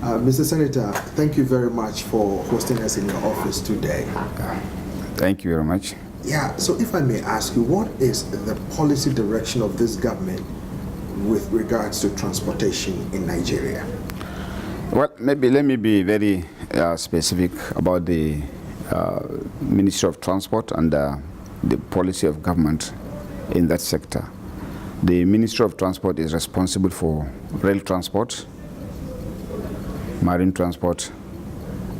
Mr. Senator, thank you very much for hosting us in your office today. Thank you very much. Yeah, so if I may ask you, what is the policy direction of this government with regards to transportation in Nigeria? Well, maybe let me be very specific about the Ministry of Transport and the policy of government in that sector. The Ministry of Transport is responsible for rail transport, marine transport,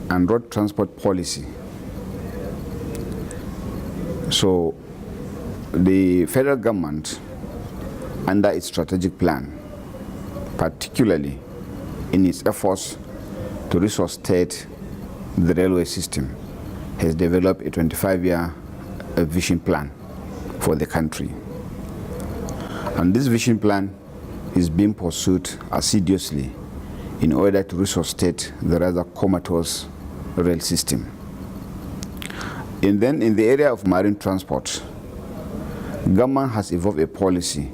and road transport policy. So the federal government, under its strategic plan, particularly in its efforts to resuscitate the railway system, has developed a 25-year vision plan for the country. And this vision plan is being pursued assiduously in order to resuscitate the rather comatose rail system. And then in the area of marine transport, government has evolved a policy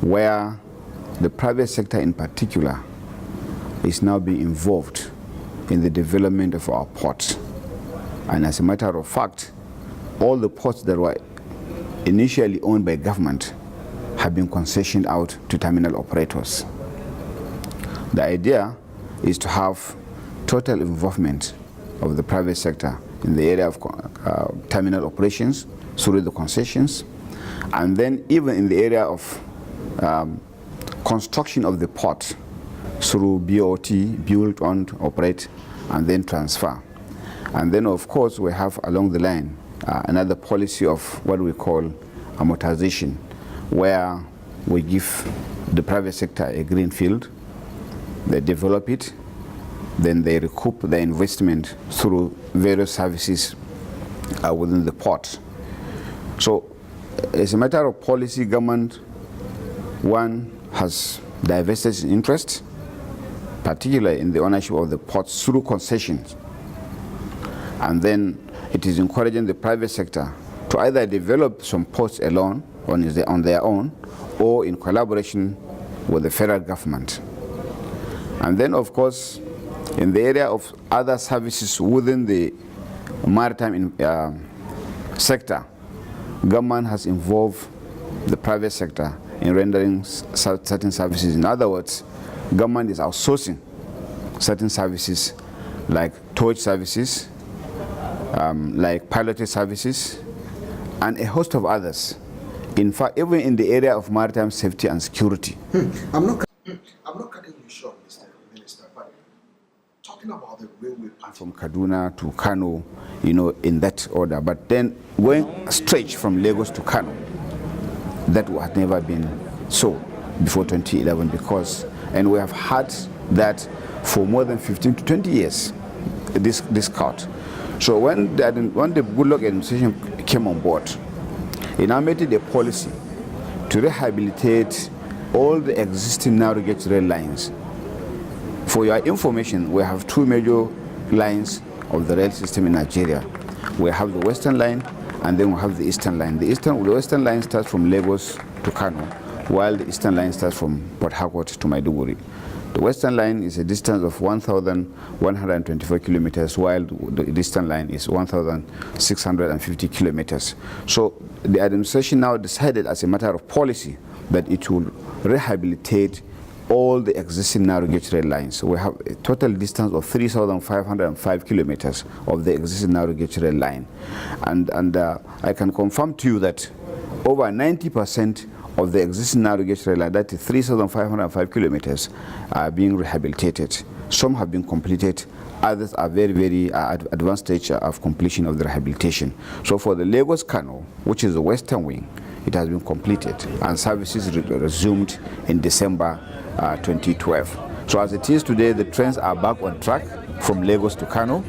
where the private sector in particular is now being involved in the development of our ports. And as a matter of fact, all the ports that were initially owned by government have been concessioned out to terminal operators. The idea is to have total involvement of the private sector in the area of terminal operations through the concessions, and then even in the area of construction of the port through BOT, build, own, operate, and then transfer. And then of course we have along the line another policy of what we call amortization, where we give the private sector a green field, they develop it, then they recoup the investment through various services within the port. So as a matter of policy, government, one, has divested its interest, particularly in the ownership of the ports through concessions. And then it is encouraging the private sector to either develop some ports alone on their own or in collaboration with the federal government. And then of course, in the area of other services within the maritime sector, government has involved the private sector in rendering certain services. In other words, government is outsourcing certain services like towage services, like piloted services, and a host of others. In fact, even in the area of maritime safety and security. I'm not cutting you short, Mr. Minister, but talking about the railway part from Kaduna to Kano, you know, in that order, but then going straight from Lagos to Kano, that had never been so before 2011, because, and we have had that for more than 15 to 20 years, this cut. So when the Goodluck administration came on board, it now made it a policy to rehabilitate all the existing narrow gauge rail lines. For your information, we have two major lines of the rail system in Nigeria. We have the Western Line and then we have the Eastern Line. The Western Line starts from Lagos to Kano, while the Eastern Line starts from Port Harcourt to Maiduguri. The Western Line is a distance of 1,124 kilometers, while the Eastern Line is 1,650 kilometers. So the administration now decided as a matter of policy that it will rehabilitate all the existing narrow gauge rail lines. So we have a total distance of 3,505 kilometers of the existing narrow gauge rail line. And I can confirm to you that over 90% of the existing narrow gauge rail line, that is 3,505 kilometers, are being rehabilitated. Some have been completed, others are very advanced stage of completion of the rehabilitation. So for the Lagos-Kano, which is the western wing, it has been completed and services resumed in December 2012. So as it is today, the trains are back on track from Lagos to Kano,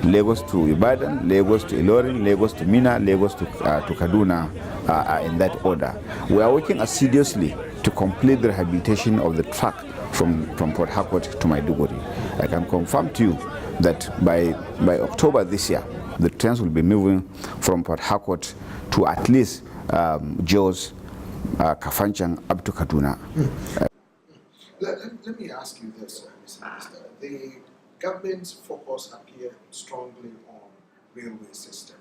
Lagos to Ibadan, Lagos to Ilorin, Lagos to Mina, Lagos to Kaduna, in that order. We are working assiduously to complete the rehabilitation of the track from Port Harcourt to Maiduguri. I can confirm to you that by October this year, the trains will be moving from Port Harcourt to at least Jos, Kafanchan, up to Kaduna. Let me ask you this, Mr. Minister. the government's focus appears strongly on railway system.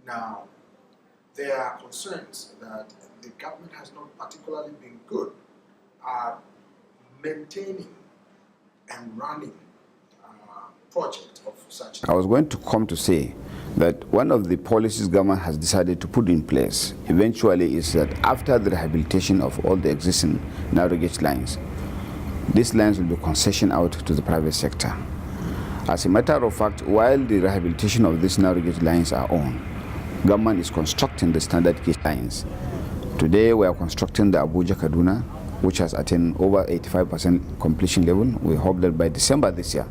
Now, there are concerns that the government has not particularly been good at maintaining and running projects of such. I was going to come to say that one of the policies government has decided to put in place eventually is that after the rehabilitation of all the existing narrow gauge lines, these lines will be concessioned out to the private sector. As a matter of fact, while the rehabilitation of these narrow gauge lines are on, government is constructing the standard gauge lines. Today we are constructing the Abuja-Kaduna, which has attained over 85% completion level. We hope that by December this year,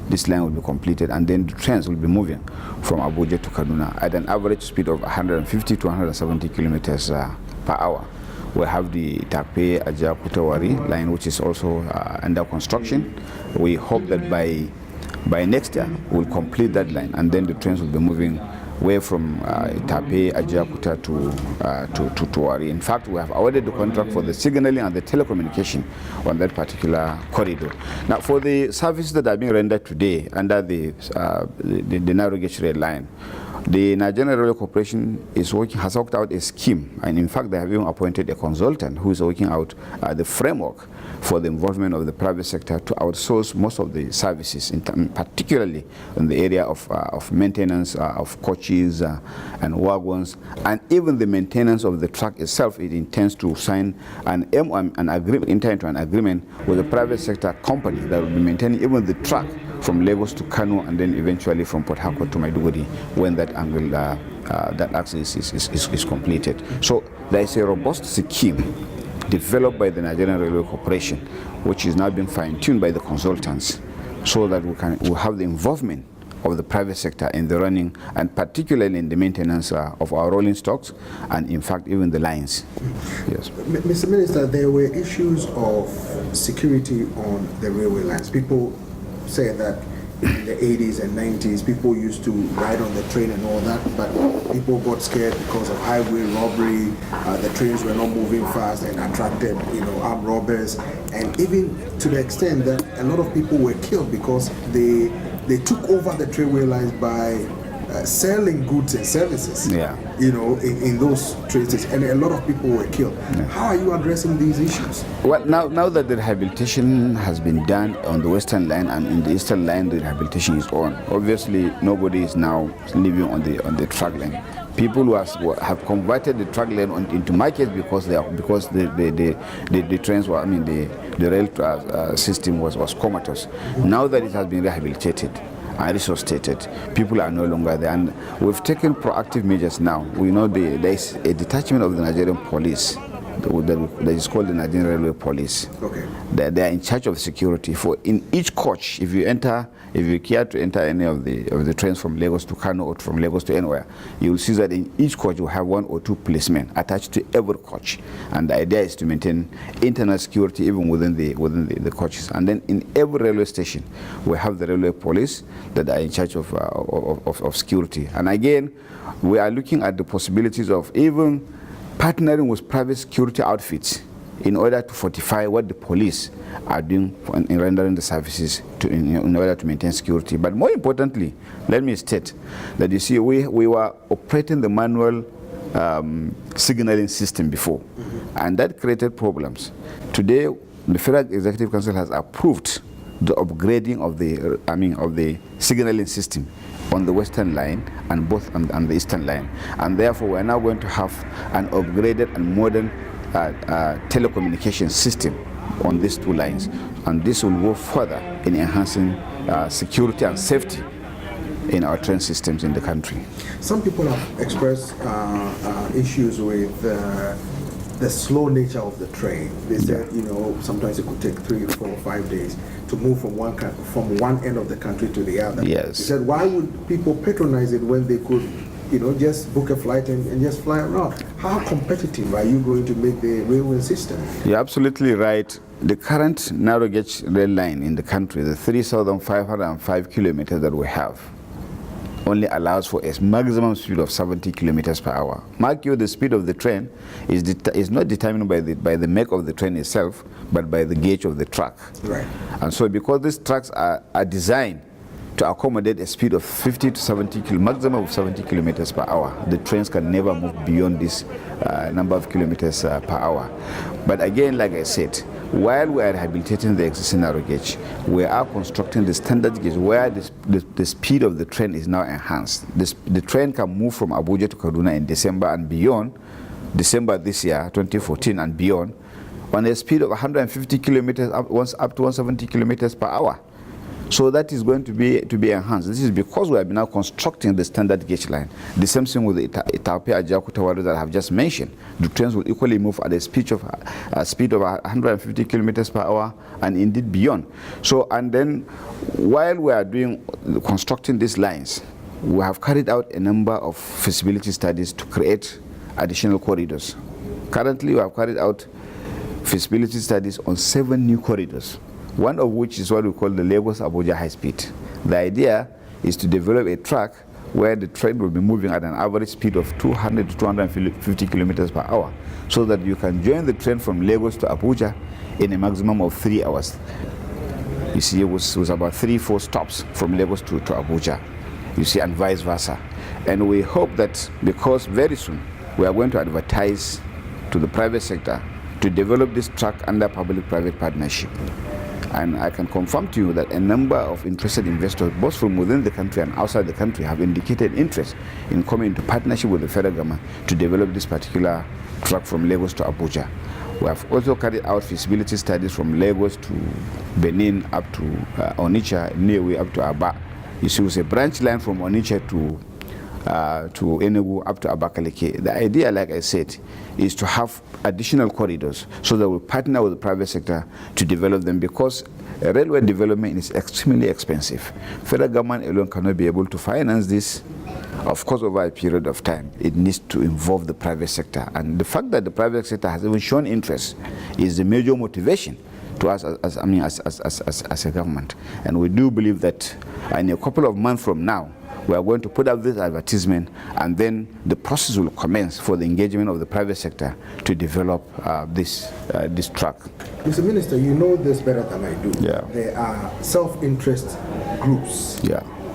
this line will be completed, and then the trains will be moving from Abuja to Kaduna at an average speed of 150 to 170 kilometers per hour. We have the Tape-Aja-Kutawari line, which is also under construction. We hope that by next year, we'll complete that line, and then the trains will be moving away from Tape, Ajakuta to Wari. In fact, we have awarded the contract for the signaling and the telecommunication on that particular corridor. Now, for the services that are being rendered today under the narrow gauge rail line, the Nigerian Railway Corporation has worked out a scheme, and in fact, they have even appointed a consultant who is working out the framework for the involvement of the private sector to outsource most of the services, particularly in the area of maintenance of coaches and wagons, and even the maintenance of the track itself. It intends to sign an agreement, enter into an agreement with a private sector company that will be maintaining even the track from Lagos to Kano, and then eventually from Port Harcourt to Maiduguri when that angle, that axis is completed. So there is a robust scheme developed by the Nigerian Railway Corporation, which is now being fine-tuned by the consultants, so that we have the involvement of the private sector in the running, and particularly in the maintenance of our rolling stocks, and in fact even the lines. Yes. Mr. Minister, there were issues of security on the railway lines. People say that in the 80s and 90s, people used to ride on the train and all that, but people got scared because of highway robbery. The trains were not moving fast and attracted, armed robbers, and even to the extent that a lot of people were killed because they took over the railway lines by selling goods and services. Yeah. In those trains, and a lot of people were killed. Yeah. How are you addressing these issues? Well, now that the rehabilitation has been done on the western line, and in the eastern line the rehabilitation is on, obviously nobody is now living on the track line. People who have converted the track lane into markets because the trains were, the rail system was comatose. Now that it has been rehabilitated and resuscitated, people are no longer there, and we've taken proactive measures now. We know there is a detachment of the Nigerian police that is called the Nigerian Railway Police. Okay. They are in charge of security. For in each coach, if you care to enter any of the trains from Lagos to Kano or from Lagos to anywhere, you will see that in each coach you have 1 or 2 policemen attached to every coach, and the idea is to maintain internal security even within the coaches. And then in every railway station, we have the railway police that are in charge of security. And again, we are looking at the possibilities of even partnering with private security outfits in order to fortify what the police are doing in rendering the services in order to maintain security. But more importantly, let me state that you see, we were operating the manual signaling system before, and that created problems. Today, the Federal Executive Council has approved the upgrading of the signaling system on the western line and both on the eastern line, and therefore we are now going to have an upgraded and modern telecommunication system on these 2 lines, and this will go further in enhancing security and safety in our train systems in the country. Some people have expressed issues with the slow nature of the train. They said, sometimes it could take 3, 4, 5 days to move from one end of the country to the other. Yes. They said, why would people patronize it when they could, just book a flight and just fly around? How competitive are you going to make the railway system? You're absolutely right. The current narrow gauge rail line in the country, the 3,505 kilometers that we have, only allows for a maximum speed of 70 kilometers per hour. Mark you, the speed of the train is not determined by the make of the train itself, but by the gauge of the track. Right. And so because these tracks are designed to accommodate a speed of 50 to 70 maximum of 70 kilometers per hour, the trains can never move beyond this number of kilometers per hour. But again, like I said, while we are rehabilitating the existing narrow gauge, we are constructing the standard gauge where the speed of the train is now enhanced. The train can move from Abuja to Kaduna in December and beyond, December this year, 2014 and beyond, on a speed of 150 kilometers up to 170 kilometers per hour. So that is going to be enhanced. This is because we are now constructing the standard gauge line. The same thing with the Itape-Ajakuta that I have just mentioned. The trains will equally move at a speed of 150 kilometers per hour and indeed beyond. So, and then while we are constructing these lines, we have carried out a number of feasibility studies to create additional corridors. Currently, we have carried out feasibility studies on 7 new corridors, one of which is what we call the Lagos-Abuja High Speed. The idea is to develop a track where the train will be moving at an average speed of 200 to 250 kilometers per hour, so that you can join the train from Lagos to Abuja in a maximum of 3 hours. You see, it was about 3-4 stops from Lagos to Abuja, you see, and vice versa. And we hope that, because very soon we are going to advertise to the private sector to develop this track under public-private partnership. And I can confirm to you that a number of interested investors, both from within the country and outside the country, have indicated interest in coming into partnership with the federal government to develop this particular track from Lagos to Abuja. We have also carried out feasibility studies from Lagos to Benin up to Onitsha, Niue up to Aba. You see, it's a branch line from Onitsha to Enugu up to Abakaliki. The idea, like I said, is to have additional corridors so that we partner with the private sector to develop them, because railway development is extremely expensive. Federal government alone cannot be able to finance this. Of course, over a period of time, it needs to involve the private sector. And the fact that the private sector has even shown interest is the major motivation to us as a government. And we do believe that in a couple of months from now, we are going to put up this advertisement, and then the process will commence for the engagement of the private sector to develop this track. Mr. Minister, you know this better than I do. Yeah. There are self-interest groups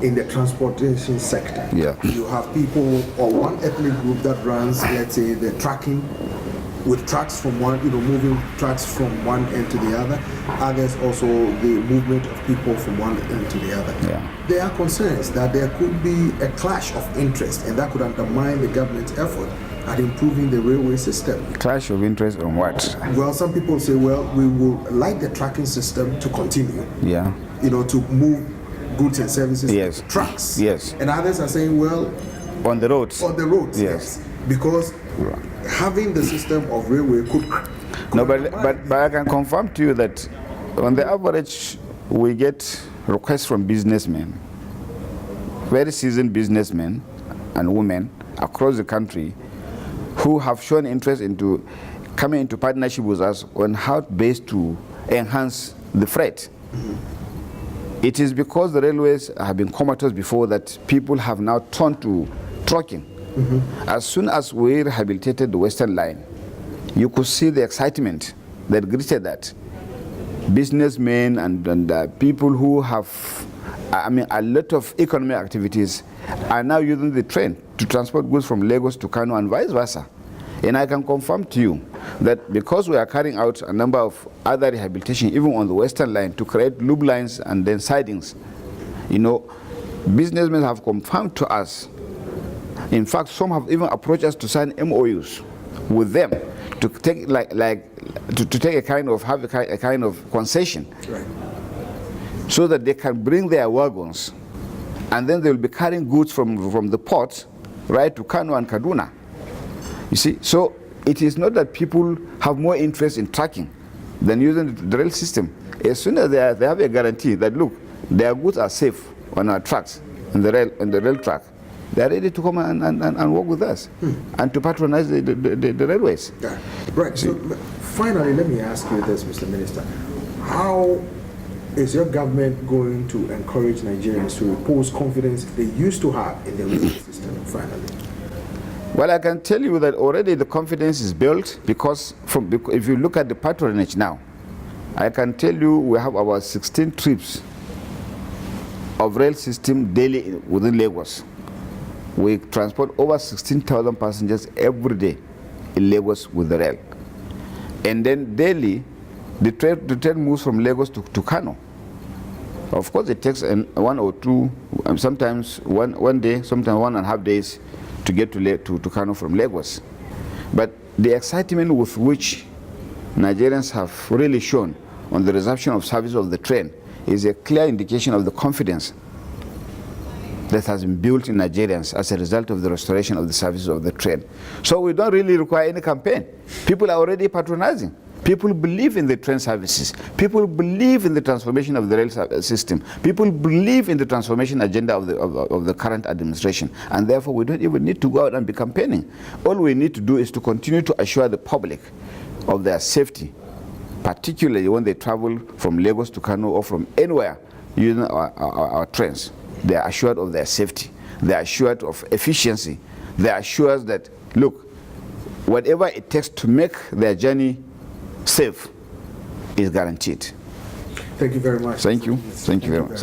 in the transportation sector. Yeah. You have people, or one ethnic group that runs, let's say, the tracking with trucks from one, moving trucks from one end to the other. Others also the movement of people from one end to the other. Yeah. There are concerns that there could be a clash of interest, and that could undermine the government's effort at improving the railway system. Clash of interest on what? Well, some people say, well, we would like the tracking system to continue. Yeah. To move goods and services. Yes. Trucks. Yes. And others are saying, well, on the roads. On the roads. Yes. Because having the system of railway could no, but I can confirm to you that on the average, we get requests from businessmen, very seasoned businessmen and women across the country, who have shown interest into coming into partnership with us on how best to enhance the freight. Mm-hmm. It is because the railways have been comatose before that people have now turned to trucking. Mm-hmm. As soon as we rehabilitated the Western Line, you could see the excitement that greeted that. Businessmen and people who have, a lot of economic activities are now using the train to transport goods from Lagos to Kano and vice versa. And I can confirm to you that because we are carrying out a number of other rehabilitation, even on the Western Line, to create loop lines and then sidings, businessmen have confirmed to us. In fact, some have even approached us to sign MOUs with them to take to take a kind of concession, right, so that they can bring their wagons, and then they will be carrying goods from the port right to Kano and Kaduna. You see, so it is not that people have more interest in tracking than using the rail system. As soon as they have a guarantee that, look, their goods are safe on our tracks, on the rail track, they are ready to come and work with us and to patronize the railways. Yeah. Right. So finally, let me ask you this, Mr. Minister. How Is your government going to encourage Nigerians to repose confidence they used to have in the railway system finally? Well, I can tell you that already the confidence is built because if you look at the patronage now, I can tell you we have about 16 trips of rail system daily within Lagos. We transport over 16,000 passengers every day in Lagos with the rail. And then daily, the train moves from Lagos to Kano. Of course, it takes 1 or 2, sometimes one day, sometimes 1.5 days to get to Kano from Lagos. But the excitement with which Nigerians have really shown on the resumption of service of the train is a clear indication of the confidence that has been built in Nigerians as a result of the restoration of the services of the train. So we don't really require any campaign. People are already patronizing. People believe in the train services. People believe in the transformation of the rail system. People believe in the transformation agenda of the current administration. And therefore, we don't even need to go out and be campaigning. All we need to do is to continue to assure the public of their safety, particularly when they travel from Lagos to Kano or from anywhere using our trains. They are assured of their safety. They are assured of efficiency. They are assured that, look, whatever it takes to make their journey safe is guaranteed. Thank you very much. Thank you. Thank you very much.